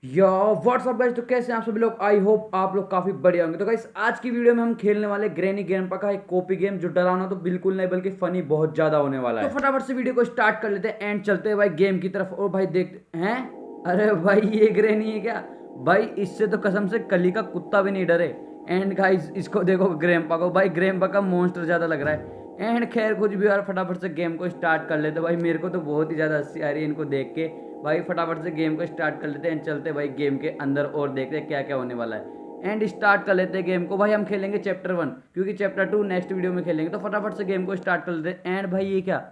या WhatsApp guys, तो कैसे हैं आप सभी लोग। आई होप आप लोग काफी बढ़िया होंगे। तो गाइस आज की वीडियो में हम खेलने वाले ग्रैनी ग्रैंडपा का एक कॉपी गेम, जो डरावना तो बिल्कुल नहीं बल्कि फनी बहुत ज्यादा होने वाला है। तो फटाफट से वीडियो को स्टार्ट कर लेते हैं एंड चलते हैं भाई गेम की तरफ। और भाई देखते हैं, अरे भाई ये ग्रैनी है क्या भाई? इससे तो कसम से कली का कुत्ता भी नहीं डरे। एंड गाइस इसको देखो ग्रैंपा को, भाई ग्रैंपा का मॉन्स्टर ज्यादा लग रहा है। एंड खैर कुछ भी, और फटाफट से गेम को स्टार्ट कर लेते भाई। मेरे को तो बहुत ही ज्यादा हंसी आ रही है इनको देख के। भाई फटाफट से गेम को स्टार्ट कर लेते हैं, चलते भाई गेम के अंदर और देखते हैं क्या क्या होने वाला है। एंड स्टार्ट कर लेते हैं गेम को। भाई हम खेलेंगे चैप्टर 1, क्योंकि चैप्टर 2 नेक्स्ट वीडियो में खेलेंगे। तो फटाफट से गेम को स्टार्ट कर लेते हैं। एंड भाई ये क्या,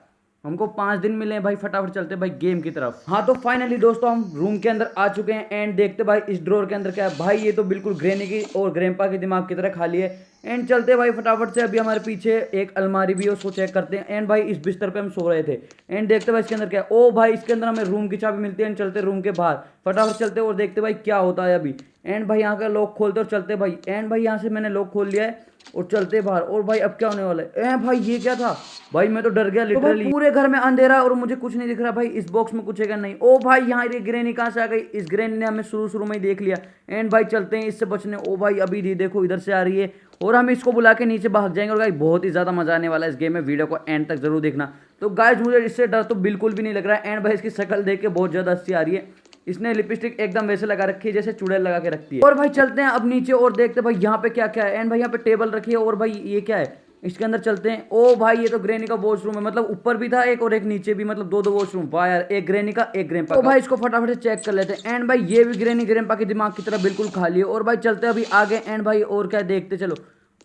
हमको 5 दिन मिले हैं भाई। फटाफट चलते भाई गेम की तरफ। हाँ तो फाइनली दोस्तों हम रूम के अंदर आ चुके हैं। एंड देखते भाई इस ड्रॉर के अंदर क्या है। भाई ये तो बिल्कुल ग्रैनी की और ग्रैंपा के दिमाग की तरह खाली है। एंड चलते भाई फटाफट से। अभी हमारे पीछे एक अलमारी भी है, उसको चेक करते हैं। एंड भाई इस बिस्तर पे हम सो रहे थे। एंड देखते भाई इसके अंदर क्या है। ओ भाई इसके अंदर हमें रूम की चाबी मिलती है। एंड चलते रूम के बाहर, फटाफट चलते और देखते भाई क्या होता है अभी। एंड भाई यहाँ का लॉक खोलते और चलते भाई। एंड भाई यहाँ से मैंने लॉक खोल लिया है और चलते बाहर। और भाई अब क्या होने वाला है? भाई ये क्या था भाई? मैं तो डर गया लिटरली। पूरे घर में अंधेरा है और मुझे कुछ नहीं दिख रहा भाई। इस बॉक्स में कुछ है क्या? नहीं। ओ भाई यहाँ ये ग्रैनी कहाँ से आ गई? इस ग्रैनी ने हमें शुरू शुरू में ही देख लिया। एंड भाई चलते हैं इससे बचने। ओ भाई अभी देखो इधर से आ रही है और हम इसको बुला के नीचे भाग जाएंगे। और गाइस बहुत ही ज्यादा मजा आने वाला है इस गेम में। वीडियो को एंड तक जरूर देखना। तो गाइस मुझे इससे डर तो बिल्कुल भी नहीं लग रहा है। एंड भाई इसकी शक्ल देख के बहुत ज्यादा हंसी आ रही है। इसने लिपस्टिक एकदम वैसे लगा रखी है जैसे चुड़ैल लगा के रखती है। और भाई चलते हैं अब नीचे और देखते हैं भाई यहाँ पे क्या क्या है। एंड भाई यहाँ पे टेबल रखी है। और भाई ये क्या है? इसके अंदर चलते हैं। ओ भाई ये तो ग्रैनी का वॉशरूम है। मतलब ऊपर भी था एक और एक नीचे भी, मतलब दो दो वॉशरूम। वाह यार, एक ग्रैनी का एक ग्रैंपा का। तो भाई इसको फटाफट से चेक कर लेते हैं। एंड भाई ये भी ग्रैनी ग्रैंपा के दिमाग की तरह बिल्कुल खाली है। और भाई चलते हैं अभी आगे। एंड भाई और क्या देखते चलो।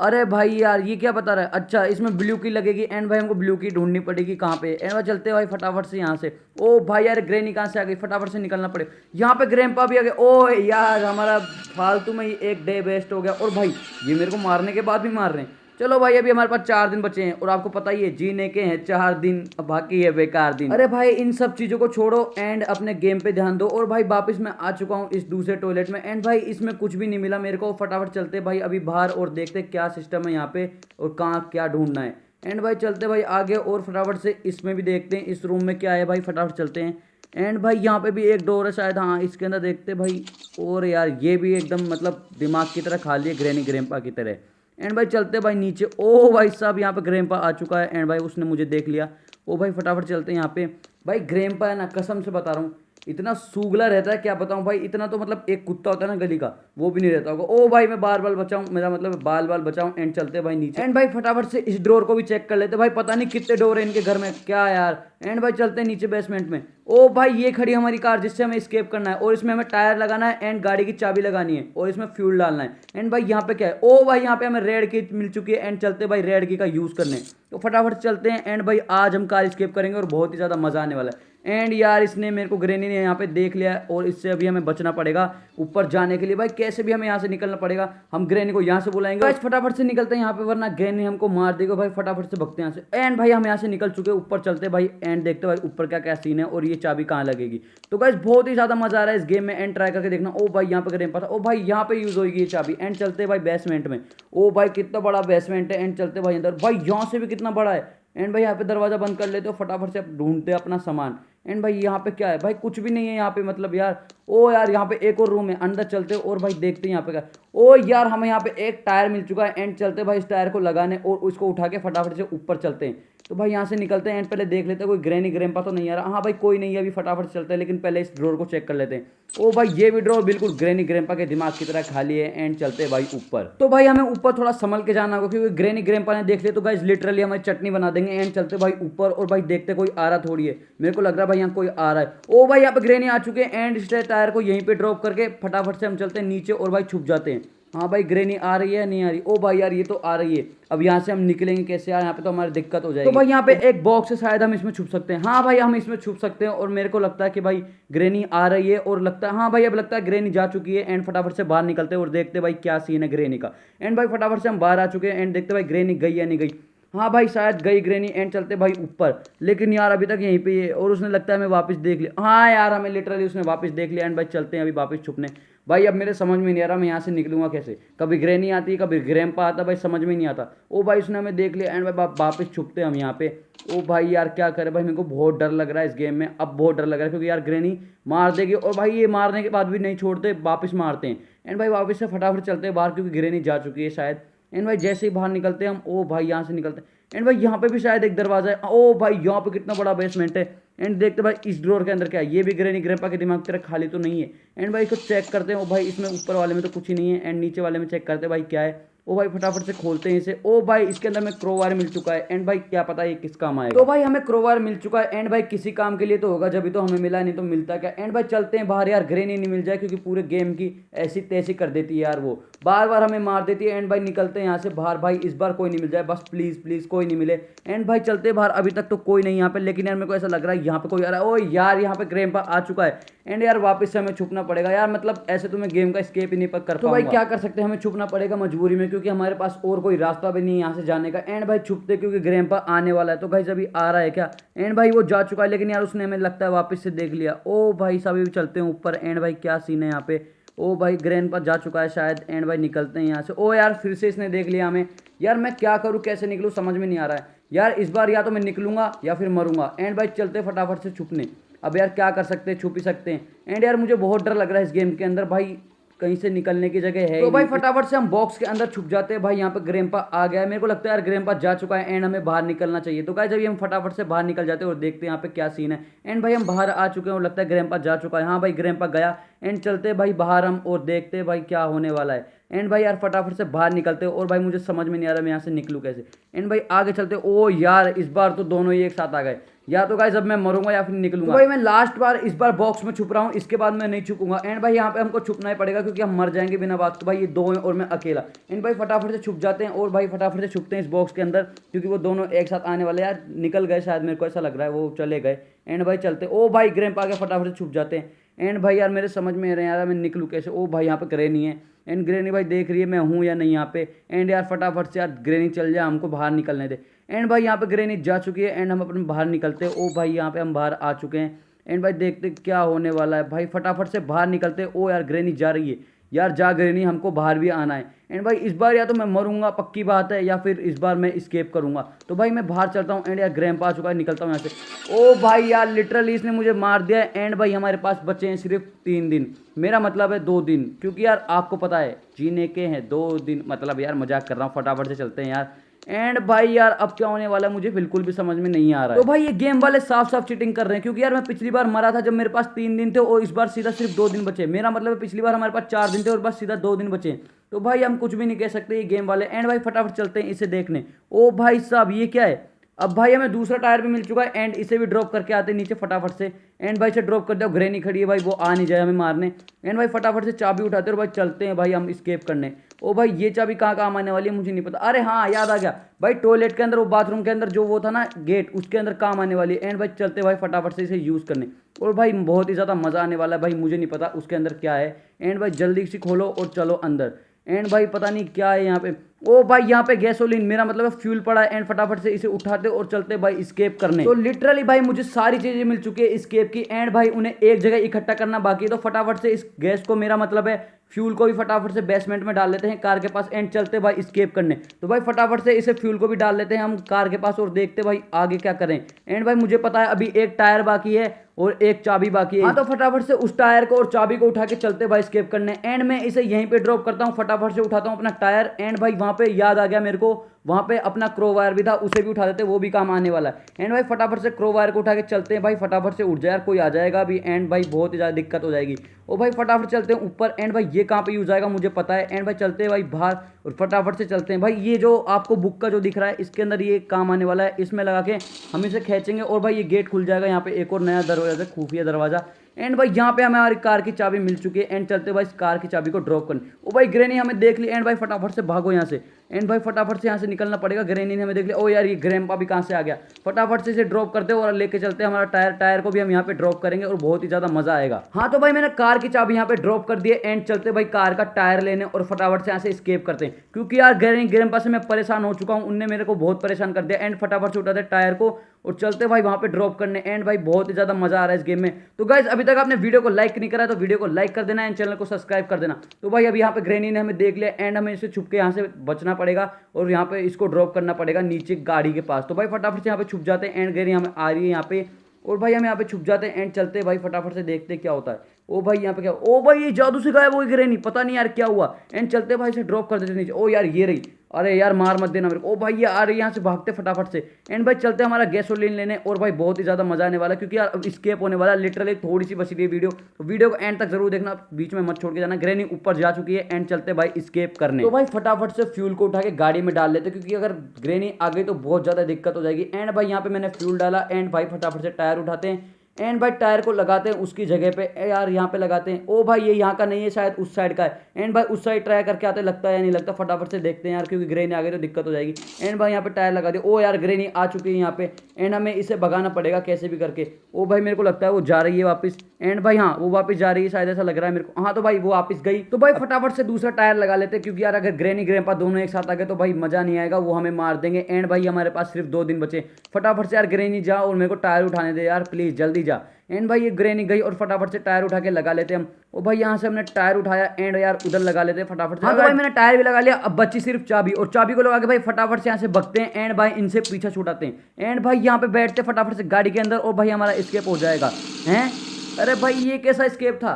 अरे भाई यार ये क्या बता रहा है? अच्छा इसमें ब्लू की लगेगी। एंड भाई हमको ब्लू की ढूंढनी पड़ेगी कहाँ पे। एंड भाई चलते भाई फटाफट से यहाँ से। ओ भाई यार ग्रैनी कहाँ से आ गई? फटाफट से निकलना पड़े। यहाँ पे ग्रैंपा भी आ गए। ओ यार हमारा फालतू में ही एक डे वेस्ट हो गया। और भाई ये मेरे को मारने के बाद भी मार रहे हैं। चलो भाई अभी हमारे पास 4 दिन बचे हैं और आपको पता ही है जीने के हैं 4 दिन, बाकी है बेकार दिन। अरे भाई इन सब चीजों को छोड़ो एंड अपने गेम पे ध्यान दो। और भाई वापस मैं आ चुका हूँ इस दूसरे टॉयलेट में। एंड भाई इसमें कुछ भी नहीं मिला मेरे को। फटाफट चलते भाई अभी बाहर और देखते क्या सिस्टम है यहाँ पे और कहाँ क्या ढूंढना है। एंड भाई चलते भाई आगे और फटाफट से इसमें भी देखते हैं इस रूम में क्या है। भाई फटाफट चलते हैं। एंड भाई यहाँ पे भी एक डोर है शायद, हाँ इसके अंदर देखते भाई। और यार ये भी एकदम मतलब दिमाग की तरह खाली है, ग्रैनी ग्रैंपा की तरह। एंड भाई चलते भाई नीचे। ओ भाई साहब यहाँ पे ग्रैंपा आ चुका है। एंड भाई उसने मुझे देख लिया। ओ भाई फटाफट चलते हैं यहाँ पे। भाई ग्रैंपा है ना, कसम से बता रहा हूँ इतना सूगला रहता है क्या बताऊं भाई। इतना तो मतलब एक कुत्ता होता है ना गली का, वो भी नहीं रहता होगा। ओ भाई मैं बाल बाल बचाऊं, मेरा मतलब बाल बाल बचाऊं। एंड चलते भाई नीचे। एंड भाई फटाफट से इस डोर को भी चेक कर लेते भाई। पता नहीं कितने डोर है इनके घर में क्या यार। एंड भाई चलते हैं नीचे बेसमेंट में। ओ भाई ये खड़ी हमारी कार जिससे हमें स्केप करना है। और इसमें हमें टायर लगाना है एंड गाड़ी की चाबी लगानी है और इसमें फ्यूल डालना है। एंड भाई यहाँ पे क्या है? ओ भाई यहाँ पे हमें रेड की मिल चुकी है। एंड चलते भाई रेड की का यूज करने। तो फटाफट चलते हैं। एंड भाई आज हम कार स्केप करेंगे और बहुत ही ज्यादा मजा आने वाला है। एंड यार इसने मेरे को ग्रैनी ने यहाँ पे देख लिया है और इससे अभी हमें बचना पड़ेगा ऊपर जाने के लिए। भाई कैसे भी हमें यहाँ से निकलना पड़ेगा। हम ग्रैनी को यहाँ से बुलाएंगे। आज फटाफट से निकलते हैं यहाँ पे, वरना ग्रैनी हमको मार देगा। भाई फटाफट से भगते हैं यहाँ से। एंड भाई हम यहाँ से निकल चुके हैं, ऊपर चलते भाई। एंड देखते भाई ऊपर क्या क्या सीन है और ये चाबी कहाँ लगेगी। तो गाइस बहुत ही ज्यादा मजा आ रहा है इस गेम में। एंड ट्राई करके देखना। ओ भाई यहाँ पे ग्रैंपा था। ओ भाई यहाँ पे यूज होगी ये चाबी। एंड चलते भाई बेसमेंट में। ओ भाई कितना बड़ा बेसमेंट है। एंड चलते भाई अंदर। भाई यहाँ से भी कितना बड़ा है। एंड भाई यहाँ पे दरवाजा बंद कर लेते हो, फटाफट से ढूंढते अपना सामान। एंड भाई यहाँ पे क्या है? भाई कुछ भी नहीं है यहाँ पे, मतलब यार। ओ यार यहाँ पे एक और रूम है, अंदर चलते और भाई देखते हैं यहाँ पे क्या। ओ यार हमें यहाँ पे एक टायर मिल चुका है। एंड चलते भाई इस टायर को लगाने और उसको उठा के फटाफट से ऊपर चलते हैं। तो भाई यहाँ से निकलते हैं। एंड पहले देख लेते हैं कोई ग्रैनी ग्रैंपा तो नहीं आ रहा। हाँ भाई कोई नहीं है अभी, फटाफट से चलते हैं। लेकिन पहले इस ड्रॉर को चेक कर लेते हैं। ओ भाई ये भी ड्रॉर बिल्कुल ग्रैनी ग्रैंपा के दिमाग की तरह खाली है। एंड चलते हैं भाई ऊपर। तो भाई हमें ऊपर थोड़ा संभल के जाना होगा, क्योंकि ग्रैनी ग्रैंपा ने देख लिया तो गाइस लिटरली हमारी चटनी बना देंगे। एंड चलते भाई ऊपर और भाई देखते कोई आ रहा थोड़ी है। मेरे को लग रहा है भाई यहाँ कोई आ रहा है। ओ भाई यहाँ पे ग्रैनी आ चुके हैं। एंड इस टायर को यहीं पे ड्रॉप करके फटाफट से हम चलते हैं नीचे और भाई छुप जाते हैं। हाँ भाई ग्रैनी आ रही है नहीं आ रही? ओ भाई यार ये तो आ रही है। अब यहाँ से हम निकलेंगे कैसे यार? यहाँ पे तो हमारी दिक्कत हो जाएगी। तो भाई यहाँ पे एक बॉक्स है, शायद हम इसमें छुप सकते हैं। हाँ भाई हम इसमें छुप सकते हैं। और मेरे को लगता है कि भाई ग्रैनी आ रही है। और लगता है हाँ भाई अब लगता है ग्रैनी जा चुकी है। एंड फटाफट से बाहर निकलते हैं और देखते भाई क्या सीन है ग्रैनी का। एंड भाई फटाफट से हम बाहर आ चुके हैं। एंड देखते भाई ग्रैनी गई या नहीं गई। हाँ भाई शायद गई ग्रेनी एंड चलते भाई ऊपर, लेकिन यार अभी तक यहीं पे ही है और उसने लगता है हमें वापस देख लिया। हाँ यार हमें लिटरली उसने वापस देख लिया एंड भाई चलते हैं अभी वापस छुपने। भाई अब मेरे समझ में नहीं आ रहा मैं यहाँ से निकलूंगा कैसे, कभी ग्रेनी आती है कभी ग्रैंपा आता, भाई समझ में नहीं आता। ओ भाई उसने हमें देख लिया एंड भाई वापस छुपते हैं हम यहाँ पे। ओ भाई यार क्या करे भाई, मेरे को बहुत डर लग रहा है इस गेम में, अब बहुत डर लग रहा है क्योंकि यार ग्रेनी मार देगी और भाई ये मारने के बाद भी नहीं छोड़ते, वापस मारते हैं। एंड भाई वापस से फटाफट चलते हैं बाहर क्योंकि ग्रेनी जा चुकी है शायद। एंड भाई जैसे ही बाहर निकलते हैं हम, ओ भाई यहाँ से निकलते हैं एंड भाई यहाँ पे भी शायद एक दरवाजा है। ओ भाई यहाँ पे कितना बड़ा बेसमेंट है। एंड देखते भाई इस ड्रॉर के अंदर क्या है, ये भी ग्रेनी ग्रैंपा के दिमाग की तरह खाली तो नहीं है। एंड भाई इसको चेक करते हैं, ओ भाई इसमें ऊपर वाले में तो कुछ ही नहीं है एंड नीचे वाले में चेक करते हैं भाई क्या है। ओ भाई फटाफट से खोलते हैं इसे। ओ भाई इसके अंदर में क्रोवार मिल चुका है एंड भाई क्या पता ये किस काम आएगा। तो भाई हमें क्रोवार मिल चुका है एंड भाई किसी काम के लिए तो होगा, जब भी तो हमें मिला, नहीं तो मिलता क्या। एंड भाई चलते हैं बाहर, यार ग्रेनी नहीं मिल जाए क्योंकि पूरे गेम की ऐसी तैसी कर देती है यार, वो बार बार हमें मार देती है। एंड भाई निकलते हैं यहाँ से बाहर, भाई इस बार कोई नहीं मिल जाए बस, प्लीज प्लीज कोई नहीं मिले। एंड भाई चलते बाहर, अभी तक तो कोई नहीं यहाँ पे, लेकिन यार मेरे को ऐसा लग रहा है यहाँ पे कोई आ रहा है। ओ यार यहाँ पे ग्रैंपा आ चुका है एंड यार वापस से हमें छुपना पड़ेगा यार, मतलब ऐसे तो मैं गेम का स्केप ही नहीं कर पाऊंगा। तो भाई क्या कर सकते हैं, हमें छुपना पड़ेगा मजबूरी में क्योंकि हमारे पास और कोई रास्ता भी नहीं है यहाँ से जाने का। एंड भाई छुपते क्योंकि ग्रैंपा आने वाला है, तो भाई अभी आ रहा है क्या। एंड भाई वो जा चुका है लेकिन यार उसने हमें लगता है वापस से देख लिया। ओ भाई सभी चलते हैं ऊपर। एंड भाई क्या सीन है यहाँ पे, ओ भाई ग्रैंपा जा चुका है शायद। एंड भाई निकलते हैं यहाँ से। ओ यार फिर से इसने देख लिया हमें, यार मैं क्या करूँ कैसे निकलूँ समझ में नहीं आ रहा है यार, इस बार या तो मैं निकलूंगा या फिर मरूंगा। एंड भाई चलते फटाफट से छुपने, अब यार क्या कर सकते हैं, छुप ही सकते हैं। एंड यार मुझे बहुत डर लग रहा है इस गेम के अंदर, भाई कहीं से निकलने की जगह है तो भाई फटाफट से हम बॉक्स के अंदर छुप जाते हैं। भाई यहाँ पे ग्रैंपा आ गया है, मेरे को लगता है यार ग्रैंपा जा चुका है एंड हमें बाहर निकलना चाहिए। तो गाइस जब हम फटाफट से बाहर निकल जाते हैं और देखते हैं यहाँ पे क्या सीन है। एंड भाई हम बाहर आ चुके हैं और लगता है ग्रैंपा जा चुका है। हाँ भाई ग्रैंपा गया। एंड चलते भाई बाहर हम और देखते हैं भाई क्या होने वाला है। एंड भाई यार फटाफट से बाहर निकलते हो और भाई मुझे समझ में नहीं आ रहा मैं यहाँ से निकलूँ कैसे। एंड भाई आगे चलते, ओ यार इस बार तो दोनों ही एक साथ आ गए, या तो गाइस अब मैं मरूंगा या फिर निकलूंगा। तो भाई मैं लास्ट बार इस बार बॉक्स में छुप रहा हूँ, इसके बाद मैं नहीं छुपूंगा। एंड भाई यहाँ पे हमको छुपना ही पड़ेगा क्योंकि हम मर जाएंगे बिना बात। तो भाई ये दो हैं और मैं अकेला। एंड भाई फटाफट से छुप जाते हैं और भाई फटाफट से छुपते हैं इस बॉक्स के अंदर क्योंकि वो दोनों एक साथ आने वाले। यार निकल गए शायद, मेरे को ऐसा लग रहा है वो चले गए। एंड भाई चलते, ओ भाई ग्रैंपा आ गया, फटाफट से छुप जाते हैं। एंड भाई यार मेरे समझ में आ रहा है यार मैं निकलूँ कैसे। ओ भाई यहाँ पे ग्रैनी है एंड ग्रैनी भाई देख रही है मैं हूँ या नहीं यहाँ पे। एंड यार फटाफट से यार ग्रैनी चल जाए, हमको बाहर निकलने दे। एंड भाई यहाँ पे ग्रैनी जा चुकी है एंड हम अपने बाहर निकलते हैं। ओ भाई यहाँ पे हम बाहर आ चुके हैं। एंड भाई देखते क्या होने वाला है, भाई फटाफट से बाहर निकलते हैं। ओ यार ग्रैनी जा रही है, यार जा ग्रैनी, हमको बाहर भी आना है। एंड भाई इस बार या तो मैं मरूंगा पक्की बात है या फिर इस बार मैं स्केप करूंगा। तो भाई मैं बाहर चलता हूँ। एंड यार ग्रैंपा आ चुका है, निकलता हूँ यहाँ से। ओ भाई यार लिटरली इसने मुझे मार दिया है। एंड भाई हमारे पास बचे हैं सिर्फ 3 दिन, मेरा मतलब है 2 दिन, क्योंकि यार आपको पता है जीने के हैं 2 दिन, मतलब यार मजाक कर रहा हूँ, फटाफट से चलते हैं यार। एंड भाई यार अब क्या होने वाला है मुझे बिल्कुल भी समझ में नहीं आ रहा है। तो भाई ये गेम वाले साफ साफ चीटिंग कर रहे हैं क्योंकि यार मैं पिछली बार मरा था जब मेरे पास 3 दिन थे और इस बार सीधा सिर्फ 2 दिन बचे। मेरा मतलब है पिछली बार हमारे पास 4 दिन थे और बस सीधा 2 दिन बचे। तो भाई हम कुछ भी नहीं कह सकते ये गेम वाले। एंड भाई फटाफट चलते हैं इसे देखने। ओ भाई साहब ये क्या है, अब भाई हमें दूसरा टायर भी मिल चुका है एंड इसे भी ड्रॉप करके आते हैं नीचे फटाफट से। एंड भाई से ड्रॉप कर दो, ग्रैनी खड़ी है भाई, वो आ नहीं जाए हमें मारने। एंड भाई फटाफट से चाबी उठाते हैं और भाई चलते हैं भाई हम स्केप करने। ओ भाई ये चाबी कहाँ काम आने वाली है मुझे नहीं पता। अरे हाँ याद आ गया भाई, टॉयलेट के अंदर, वो बाथरूम के अंदर जो वो था ना गेट, उसके अंदर काम आने वाली है। एंड भाई चलते भाई फटाफट से इसे यूज़ करने और भाई बहुत ही ज़्यादा मज़ा आने वाला है। भाई मुझे नहीं पता उसके अंदर क्या है। एंड भाई जल्दी से खोलो और चलो अंदर। एंड भाई पता नहीं क्या है यहाँ पे। ओ भाई यहाँ पे गैसोलीन, मेरा मतलब है फ्यूल पड़ा है। एंड फटाफट से इसे उठाते और चलते भाई स्केप करने। तो लिटरली भाई मुझे सारी चीजें मिल चुकी है स्केप की। एंड भाई उन्हें एक जगह इकट्ठा करना बाकी है, तो फटाफट से इस गैस को, मेरा मतलब है फ्यूल को भी फटाफट से बेसमेंट में डाल लेते हैं कार के पास। एंड चलते भाई स्केप करने। तो भाई फटाफट से इसे फ्यूल को भी डाल लेते हैं हम कार के पास और देखते भाई आगे क्या करें। एंड भाई मुझे पता है अभी एक टायर बाकी है और एक चाबी बाकी है। हाँ तो फटाफट से उस टायर को और चाबी को उठा के चलते भाई स्केप करने। एंड मैं इसे यहीं पे ड्रॉप करता हूँ, फटाफट से उठाता हूँ अपना टायर। एंड भाई वहां पे याद आ गया मेरे को, वहां पे अपना क्रो वायर भी था, उसे भी उठा देते, वो भी काम आने वाला है। एंड भाई फटाफट से क्रो वायर को उठा के चलते हैं भाई, फटाफट से उठ जाए यार, कोई आ जाएगा अभी। एंड भाई बहुत ही ज़्यादा दिक्कत हो जाएगी। ओ भाई फटाफट चलते हैं ऊपर। एंड भाई ये कहाँ पे यूज आएगा मुझे पता है। एंड भाई चलते हैं भाई बाहर और फटाफट से चलते हैं भाई। ये जो आपको बुक का जो दिख रहा है इसके अंदर ये काम आने वाला है, इसमें लगा के हम इसे खींचेंगे और भाई ये गेट खुल जाएगा। यहाँ पे एक और नया दरवाजा, खुफिया दरवाजा। एंड भाई यहाँ पे हमें हमारी कार की चाबी मिल चुकी है। एंड चलते भाई इस कार की चाबी को ड्रॉप करने। ओ भाई ग्रैनी हमें देख ली। एंड भाई फटाफट से भागो यहाँ से। एंड भाई फटाफट से यहाँ से निकलना पड़ेगा। ग्रैनी ने हमें देख लिया। ओ यार ये ग्रैंपा भी कहाँ से आ गया। फटाफट से इसे ड्रॉप करते और लेके चलते हैं हमारा टायर को भी हम यहाँ पे ड्रॉप करेंगे और बहुत ही ज्यादा मजा आएगा। हाँ तो भाई मैंने कार की चाबी यहाँ पे ड्रॉप कर दी है एंड चलते भाई कार का टायर लेने और फटाफट से यहाँ से स्केप करते हैं, क्योंकि यार ग्रैंपा से मैं परेशान हो चुका हूँ। उनने मेरे को बहुत परेशान कर दिया। एंड फटाफट से उठाते टायर को और चलते भाई वहां पे ड्रॉप करने। एंड भाई बहुत ही ज्यादा मजा आ रहा है इस गेम में। तो गाइस अभी तक आपने वीडियो को लाइक नहीं करा तो वीडियो को लाइक कर देना एंड चैनल को सब्सक्राइब कर देना। तो भाई अभी यहाँ पे ग्रैनी ने हमें देख लिया एंड हमें इसे छुप के यहाँ से बचना पड़ेगा और यहाँ पे इसको ड्रॉप करना पड़ेगा नीचे गाड़ी के पास। तो भाई फटाफट से यहाँ पे छुप जाते हैं एंड ग्रैनी हमें आ रही है यहाँ पे और भाई हम यहाँ पे छुप जाते हैं एंड चलते हैं भाई फटाफट से देखते क्या होता है। ओ भाई यहाँ पे क्या, ओ भाई ये जादू से गायब हो गई ग्रैनी, पता नहीं यार क्या हुआ। एंड चलते भाई से ड्रॉप कर देते नीचे। ओ यार ये रही, अरे यार मार मत देना मेरे को। ओ भाई ये आ रही है यहाँ से, भागते फटाफट से। एंड भाई चलते हमारा गैसोलीन लेने और भाई बहुत ही ज्यादा मजा आने वाला है, क्योंकि यार स्केप होने वाला है। लिटरली थोड़ी सी बची रही है वीडियो, तो वीडियो को एंड तक जरूर देखना, बीच में मत छोड़ के जाना। ग्रैनी ऊपर जा चुकी है एंड चलते भाई स्केप करने। तो भाई फटाफट से फ्यूल को उठा के गाड़ी में डाल लेते, क्योंकि अगर ग्रैनी आ गई तो बहुत ज्यादा दिक्कत हो जाएगी। एंड भाई यहाँ पे मैंने फ्यूल डाला एंड भाई फटाफट से टायर उठाते हैं एंड भाई टायर को लगाते हैं उसकी जगह पे। यार यहाँ पे लगाते हैं। ओ भाई ये यहाँ का नहीं है, शायद उस साइड का है। एंड भाई उस साइड ट्राई करके आते, लगता है या नहीं लगता। फटाफट से देखते हैं यार, क्योंकि ग्रैनी आ गई तो दिक्कत हो जाएगी। एंड भाई यहाँ पे टायर लगा दिए। ओ यार ग्रैनी आ चुकी है यहाँ पे एंड हमें इसे भगाना पड़ेगा कैसे भी करके। ओ भाई मेरे को लगता है वो जा रही है वापस। एंड भाई हाँ वो वापस जा रही है, शायद ऐसा लग रहा है मेरे को। हाँ तो भाई वो वापस गई। तो भाई फटाफट से दूसरा टायर लगा लेते हैं, क्योंकि यार अगर ग्रैनी ग्रैंपा दोनों एक साथ आ गए तो भाई मजा नहीं आएगा, वो हमें मार देंगे। एंड भाई हमारे पास सिर्फ 2 दिन बचे। फटाफट से यार ग्रैनी जा और मेरे को टायर उठाने दे यार प्लीज, जल्दी जा। एंड भाई ये ग्रैनी गई और फटाफट से टायर उठा के लगा लेते हम। ओ भाई यहाँ से हमने टायर उठाया एंड यार उधर लगा लेते हैं फटाफट से। हाँ तो भाई मैंने टायर भी लगा लिया, अब बची सिर्फ चाबी और चाबी को लगा के भाई फटाफट से यहाँ से भगते हैं एंड भाई इनसे पीछा छुड़ाते हैं। एंड भाई यहाँ पे बैठते फटाफट से गाड़ी के अंदर और भाई हमारा स्केप हो जाएगा। हैं अरे भाई ये कैसा स्केप था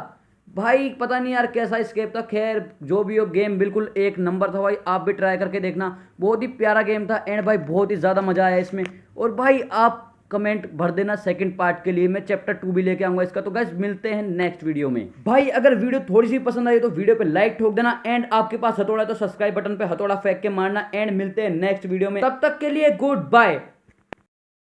भाई, पता नहीं यार कैसा स्केप था। खैर जो भी हो, गेम बिल्कुल एक नंबर था भाई, आप भी ट्राई करके देखना। बहुत ही प्यारा गेम था एंड भाई बहुत ही ज़्यादा मज़ा आया इसमें। और भाई आप कमेंट भर देना सेकंड पार्ट के लिए, मैं चैप्टर 2 भी लेके आऊंगा इसका। तो गाइस मिलते हैं नेक्स्ट वीडियो में। भाई अगर वीडियो थोड़ी सी पसंद आई तो वीडियो पे लाइक ठोक देना एंड आपके पास हथौड़ा है तो सब्सक्राइब बटन पे हथौड़ा फेंक के मारना। एंड मिलते हैं नेक्स्ट वीडियो में, तब तक के लिए गुड बाय।